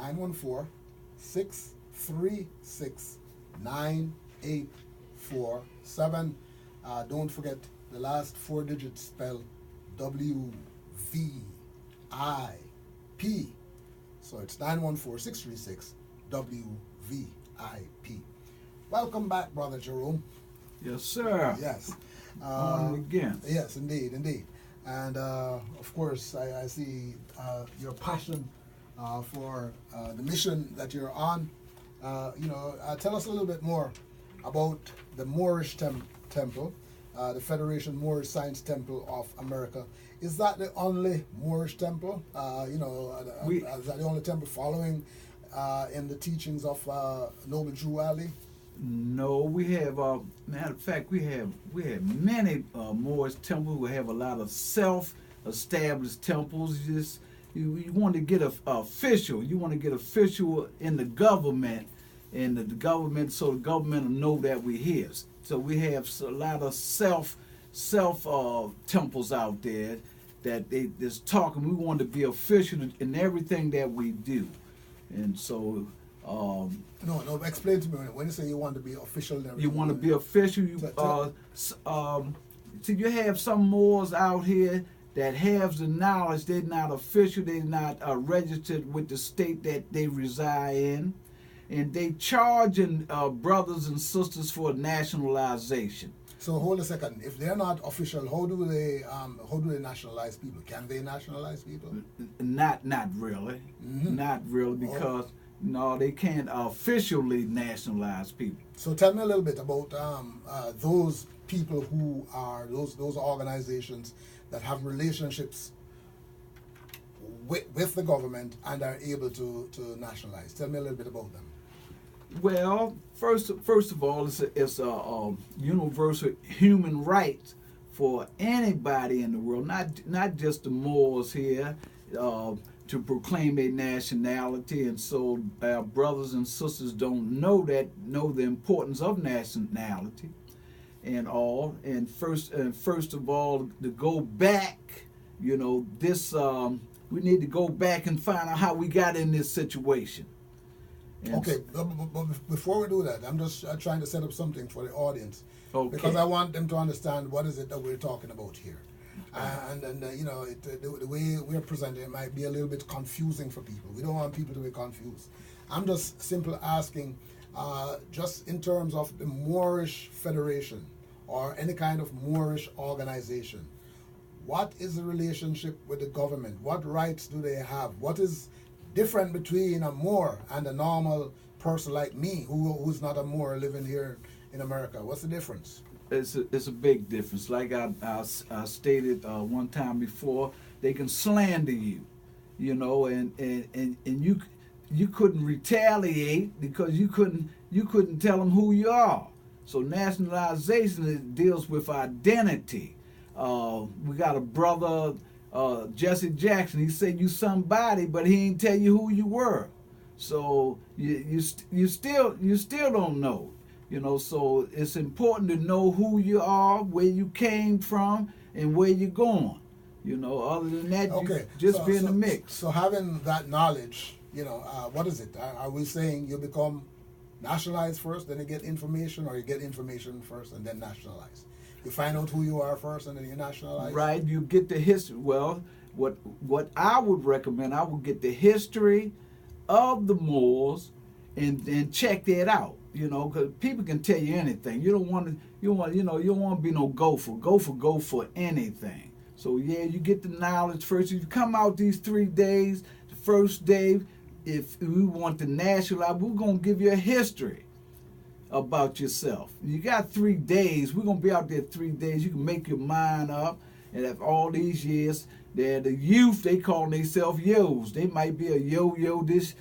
914-636-9847. Don't forget the last four digits spell WVIP. So it's 914-636-WVIP. Welcome back, Brother Jerome. Yes, sir. Yes. On again. Yes, indeed. And of course, I see your passion for the mission that you're on. Tell us a little bit more about the Moorish temple, the Federation Moorish Science Temple of America. Is that the only Moorish temple? Is that the only temple following in the teachings of Noble Drew Ali? No, we have. Matter of fact, we have many Moorish temples. We have a lot of self-established temples. You want to get official. You want to get official in the government, so the government will know that we're here. So we have a lot of self temples out there that they just talking. We want to be official in everything that we do, and so. No. Explain to me when you say you want to be official. And everything. You want to be official. So you have some Moors out here that have the knowledge. They're not official. They're not registered with the state that they reside in, and they charging brothers and sisters for nationalization. So hold a second. If they're not official, how do they nationalize people? Can they nationalize people? Not really. Mm-hmm. Not really, because. No, they can't officially nationalize people. So tell me a little bit about those people who are those organizations that have relationships with the government and are able to nationalize. Tell me a little bit about them. Well, first of all, it's a universal human right for anybody in the world, not just the Moors here. To proclaim their nationality, and so our brothers and sisters don't know the importance of nationality and all. And first of all, to go back, we need to go back and find out how we got in this situation. And okay, but before we do that, I'm just trying to set up something for the audience, because I want them to understand what is it that we're talking about here. The way we're presenting it might be a little bit confusing for people. We don't want people to be confused. I'm just simply asking, just in terms of the Moorish Federation or any kind of Moorish organization, what is the relationship with the government? What rights do they have? What is different between a Moor and a normal person like me who's not a Moor living here in America? What's the difference? It's a big difference. Like I stated one time before, they can slander you, and you couldn't retaliate because you couldn't tell them who you are. So nationalization deals with identity. We got a brother, Jesse Jackson. He said you somebody, but he ain't tell you who you were. So you still don't know. So it's important to know who you are, where you came from, and where you're going. Other than that, you be in the mix. So having that knowledge, what is it? Are we saying you become nationalized first, then you get information, or you get information first and then nationalize? You find out who you are first and then you nationalize? Right, you get the history. Well, what I would recommend, I would get the history of the Moors and check that out. Because people can tell you anything. You don't want to be no gopher. Go for anything. So you get the knowledge first. If you come out these 3 days, the first day, if we want to nationalize, we're gonna give you a history about yourself. You got 3 days. We're gonna be out there 3 days. You can make your mind up. And after all these years, the youth, they call themselves yos. They might be a yo-yo this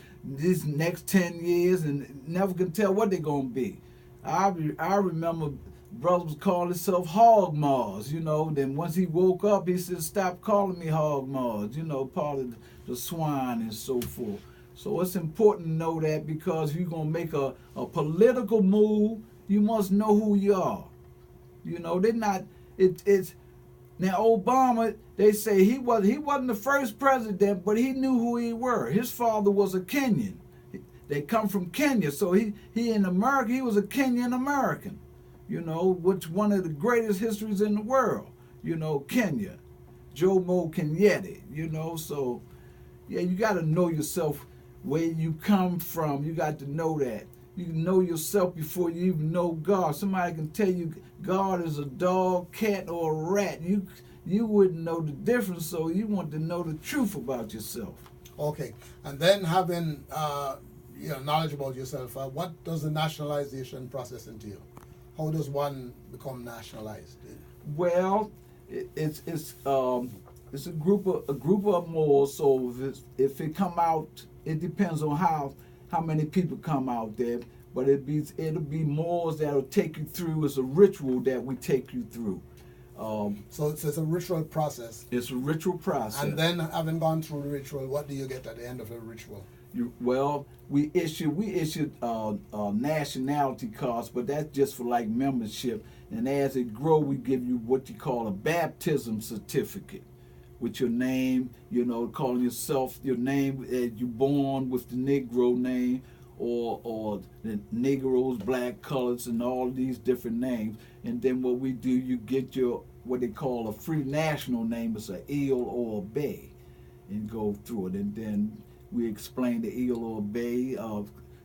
next 10 years and never can tell what they're going to be. I remember brothers calling himself Hog Mars, Then once he woke up, he said, stop calling me Hog Mars, part of the swine and so forth. So it's important to know that, because if you're going to make a political move, you must know who you are. They're not, Now Obama, they say he wasn't the first president, but he knew who he were. His father was a Kenyan. They come from Kenya, so he in America, he was a Kenyan American. You know, which one of the greatest histories in the world. You know, Kenya, Jomo Kenyatta. You know, so yeah, you got to know yourself, where you come from. You got to know that. You know yourself before you even know God. Somebody can tell you God is a dog, cat, or a rat. You wouldn't know the difference, so you want to know the truth about yourself. Okay, and then having knowledge about yourself, what does the nationalization process entail? How does one become nationalized? Well, it's a group of Moors. So if it come out, it depends on how many people come out there. But it'll be Moors that'll take you through. It's a ritual that we take you through. So it's a ritual process. It's a ritual process. And then, having gone through the ritual, what do you get at the end of the ritual? We issued nationality cards, but that's just for like membership. And as it grow, we give you what you call a baptism certificate, with your name. You know, calling yourself your name as you're born with the Negro name, or the Negroes, black, colors, and all these different names. And then what we do, you get your what they call a free national name. It's a eel or a bay, and go through it. And then we explain the eel or bay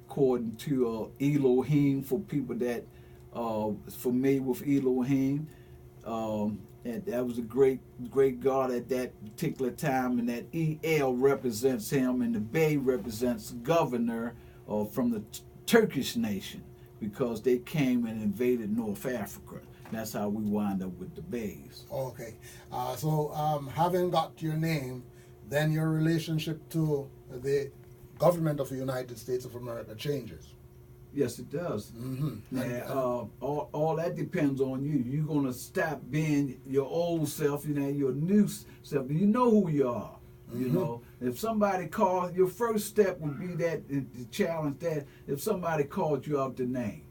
according to Elohim, for people that familiar with Elohim. And that was a great God at that particular time, and that El represents him, and the Bey represents governor from the Turkish nation, because they came and invaded North Africa. That's how we wind up with the Beys. Okay. So having got your name, then your relationship to the government of the United States of America changes. Yes, it does. Mm-hmm. All that depends on you. You're going to stop being your old self, your new self. You know who you are. Mm-hmm. You know, if somebody calls, your first step would be that to challenge that. If somebody called you out the name,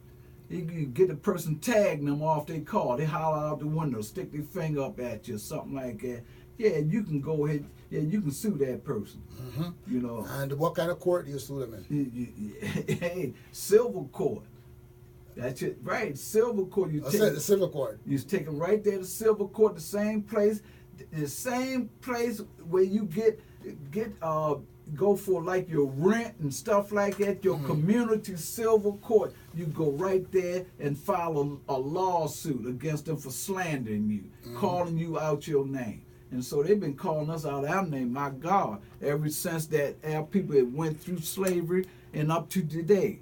you can get a person, tagging them off their call. They holler out the window, stick their finger up at you, something like that. Yeah, you can go ahead. Yeah, you can sue that person. Mm-hmm. You know. And what kind of court do you sue them in? Hey, civil court. That's it, right? Civil court. The civil court. You take them right there to civil court, the same place where you go for like your rent and stuff like that. Your community civil court. You go right there and file a lawsuit against them for slandering you, calling you out your name. And so they've been calling us out our name, my God, ever since that our people that went through slavery and up to today,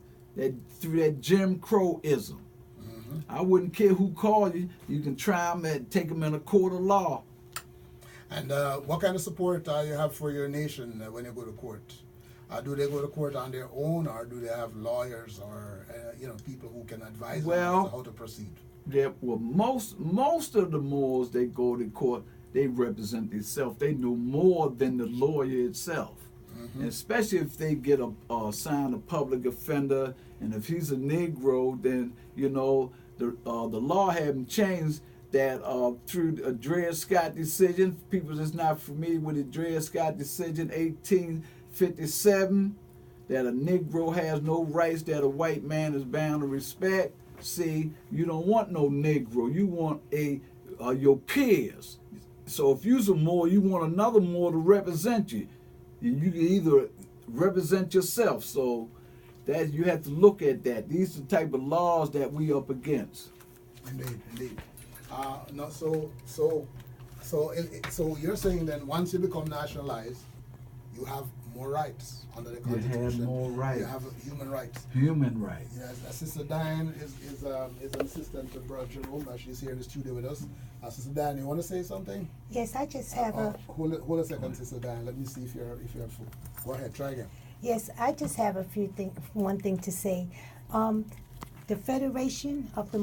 through that Jim Crow-ism. Mm-hmm. I wouldn't care who called you. You can try them and take them in a court of law. And what kind of support you have for your nation when you go to court? Do they go to court on their own, or do they have lawyers or people who can advise them as to how to proceed? Most of the Moors, they go to court, they represent themselves. They know more than the lawyer itself. Mm-hmm. Especially if they get assigned a public offender, and if he's a Negro, then the law haven't changed that through a Dred Scott decision. People that's not familiar with the Dred Scott decision, 1857, that a Negro has no rights that a white man is bound to respect. See, you don't want no Negro. You want your peers. So if you're a Moor, you want another Moor to represent you. You can either represent yourself. So that you have to look at that. These are the type of laws that we up against. Indeed. So you're saying then once you become nationalized, you have more rights under the Constitution. You have more rights. You have human rights. Human rights. Yes. Sister Diane is an assistant to Brother Jerome. She's here in the studio with us. Sister Diane, you want to say something? Yes, I just have Hold a second, Sister Diane. Let me see if you're full. Go ahead. Try again. Yes, I just have one thing to say. The Federation of the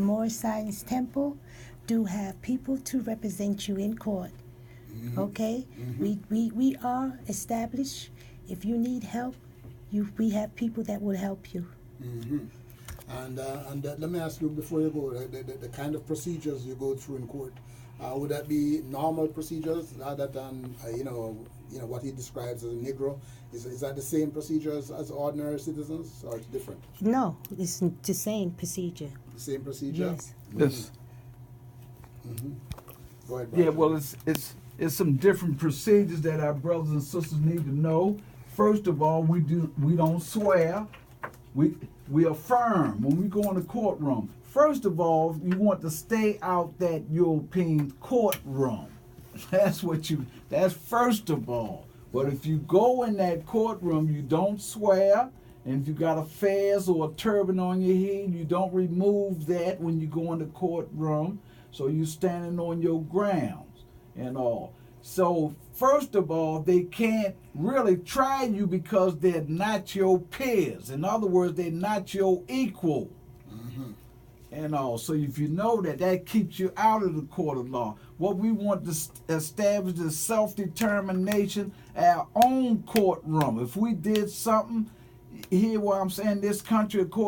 Moorish Science Temple do have people to represent you in court. Mm-hmm. Okay? Mm-hmm. We are established. If you need help, we have people that will help you. Mm-hmm. And let me ask you before you go, the kind of procedures you go through in court, would that be normal procedures other than what he describes as a Negro? Is that the same procedures as ordinary citizens, or it's different? No, it's the same procedure. The same procedure. Yes. Yes. Mm-hmm. Go ahead. Yeah, Roger. well, it's some different procedures that our brothers and sisters need to know. First of all, we don't swear. We affirm when we go in the courtroom. First of all, you want to stay out that European courtroom. That's first of all. But if you go in that courtroom, you don't swear. And if you got a fez or a turban on your head, you don't remove that when you go in the courtroom. So you're standing on your grounds and all. So first of all, they can't really try you because they're not your peers. In other words, they're not your equal. Mm-hmm. And all. So if you know that, that keeps you out of the court of law. What we want to establish is self-determination, our own courtroom. If we did something here, where I'm saying this country, of course,